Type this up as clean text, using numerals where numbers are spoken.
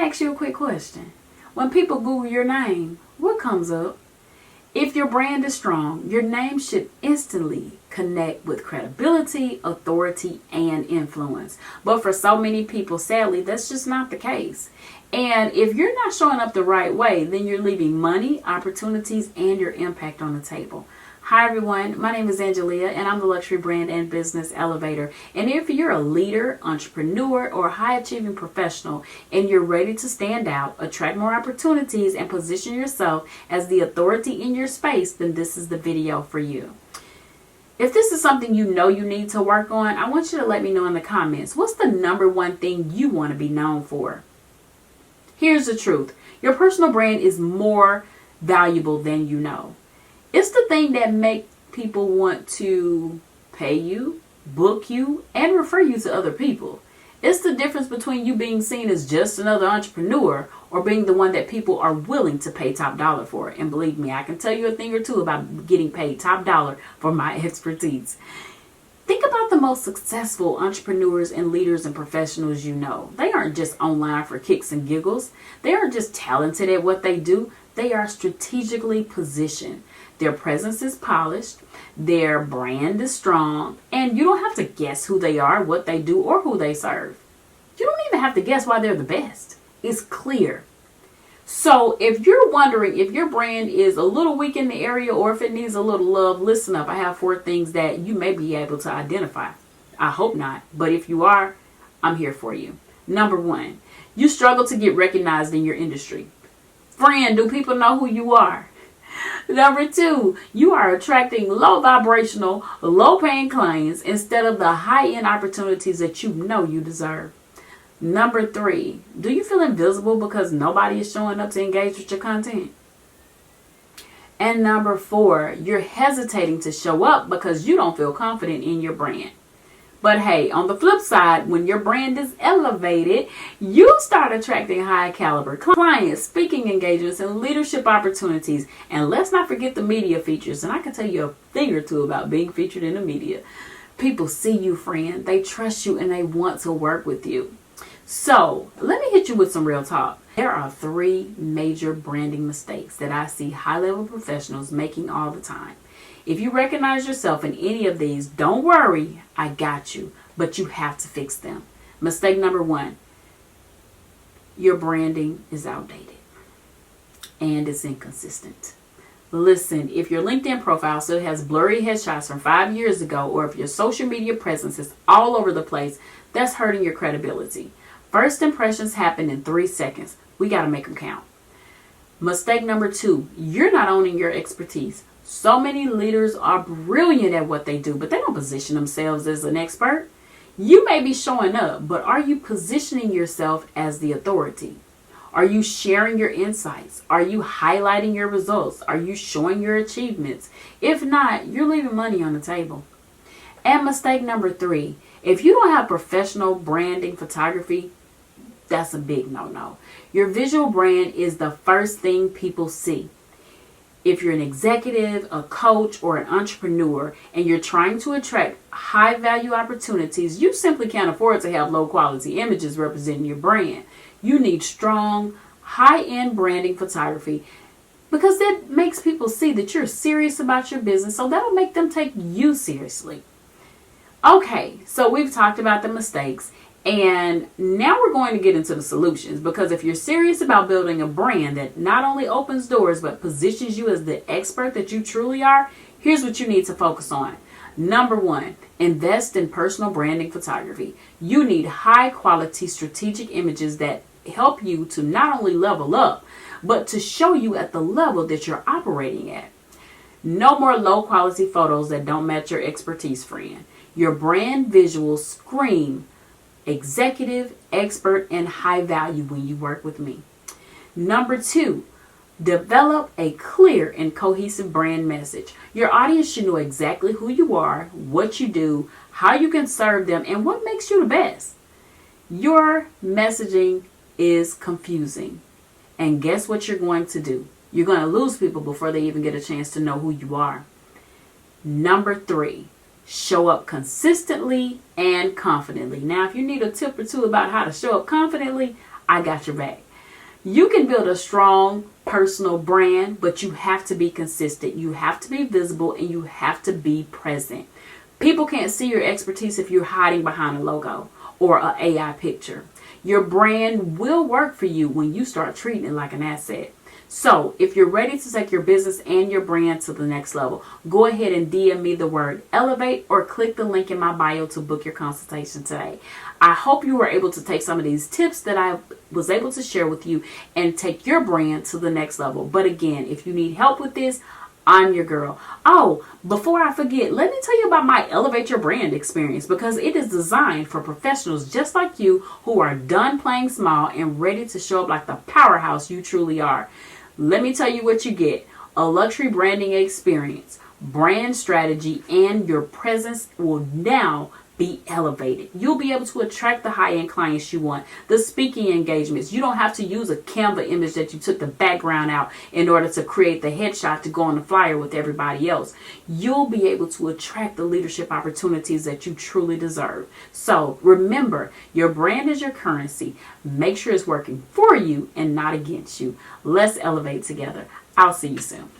ask you a quick question. When people Google your name, what comes up? If your brand is strong, your name should instantly connect with credibility, authority, and influence. But for so many people, sadly, that's just not the case. And if you're not showing up the right way, then you're leaving money, opportunities, and your impact on the table. Hi everyone, my name is Angelia and I'm the Luxury Brand and Business Elevator. And if you're a leader, entrepreneur, or high achieving professional and you're ready to stand out, attract more opportunities, and position yourself as the authority in your space, then this is the video for you. If this is something you know you need to work on, I want you to let me know in the comments. What's the number one thing you want to be known for? Here's the truth. Your personal brand is more valuable than you know. It's the thing that makes people want to pay you, book you, and refer you to other people. It's the difference between you being seen as just another entrepreneur or being the one that people are willing to pay top dollar for. And believe me, I can tell you a thing or two about getting paid top dollar for my expertise. Think about the most successful entrepreneurs and leaders and professionals you know. They aren't just online for kicks and giggles. They aren't just talented at what they do. They are strategically positioned. Their presence is polished, their brand is strong, and you don't have to guess who they are, what they do, or who they serve. You don't even have to guess why they're the best. It's clear. So if you're wondering if your brand is a little weak in the area or if it needs a little love, listen up. I have 4 things that you may be able to identify. I hope not, but if you are, I'm here for you. Number 1, you struggle to get recognized in your industry. Friend, do people know who you are? Number 2, you are attracting low vibrational, low paying clients instead of the high end opportunities that you know you deserve. Number 3, do you feel invisible because nobody is showing up to engage with your content? And number 4, you're hesitating to show up because you don't feel confident in your brand. But hey, on the flip side, when your brand is elevated, you start attracting high caliber clients, speaking engagements, and leadership opportunities. And let's not forget the media features. And I can tell you a thing or two about being featured in the media. People see you, friend. They trust you and they want to work with you. So let me hit you with some real talk. There are 3 major branding mistakes that I see high-level professionals making all the time. If you recognize yourself in any of these, don't worry, I got you, but you have to fix them. Mistake number 1, your branding is outdated and it's inconsistent. Listen, if your LinkedIn profile still has blurry headshots from 5 years ago, or if your social media presence is all over the place, that's hurting your credibility. First impressions happen in 3 seconds. We got to make them count. Mistake number 2, you're not owning your expertise. So many leaders are brilliant at what they do, but they don't position themselves as an expert. You may be showing up, but are you positioning yourself as the authority? Are you sharing your insights? Are you highlighting your results? Are you showing your achievements? If not, you're leaving money on the table. And mistake number 3, if you don't have professional branding photography, that's a big no-no. Your visual brand is the first thing people see. If you're an executive, a coach, or an entrepreneur, and you're trying to attract high-value opportunities, you simply can't afford to have low-quality images representing your brand. You need strong, high-end branding photography because that makes people see that you're serious about your business, so that'll make them take you seriously. Okay, so we've talked about the mistakes. And now we're going to get into the solutions, because if you're serious about building a brand that not only opens doors but positions you as the expert that you truly are, here's what you need to focus on. Number 1, invest in personal branding photography. You need high quality strategic images that help you to not only level up, but to show you at the level that you're operating at. No more low quality photos that don't match your expertise, friend. Your brand visuals scream executive, expert, and high value when you work with me. Number 2, develop a clear and cohesive brand message. Your audience should know exactly who you are, what you do, how you can serve them, and what makes you the best. Your messaging is confusing. And guess what you're going to do? You're going to lose people before they even get a chance to know who you are. Number 3, show up consistently and confidently. Now, if you need a tip or two about how to show up confidently, I got your back. You can build a strong personal brand, but you have to be consistent. You have to be visible and you have to be present. People can't see your expertise if you're hiding behind a logo or an AI picture. Your brand will work for you when you start treating it like an asset. So if you're ready to take your business and your brand to the next level, go ahead and DM me the word elevate or click the link in my bio to book your consultation today. I hope you were able to take some of these tips that I was able to share with you and take your brand to the next level. But again, if you need help with this, I'm your girl. Oh, before I forget, let me tell you about my Elevate Your Brand experience, because it is designed for professionals just like you who are done playing small and ready to show up like the powerhouse you truly are. Let me tell you what you get: a luxury branding experience, brand strategy, and your presence will now be elevated. You'll be able to attract the high-end clients you want, the speaking engagements. You don't have to use a Canva image that you took the background out in order to create the headshot to go on the flyer with everybody else. You'll be able to attract the leadership opportunities that you truly deserve. So remember, your brand is your currency. Make sure it's working for you and not against you. Let's elevate together. I'll see you soon.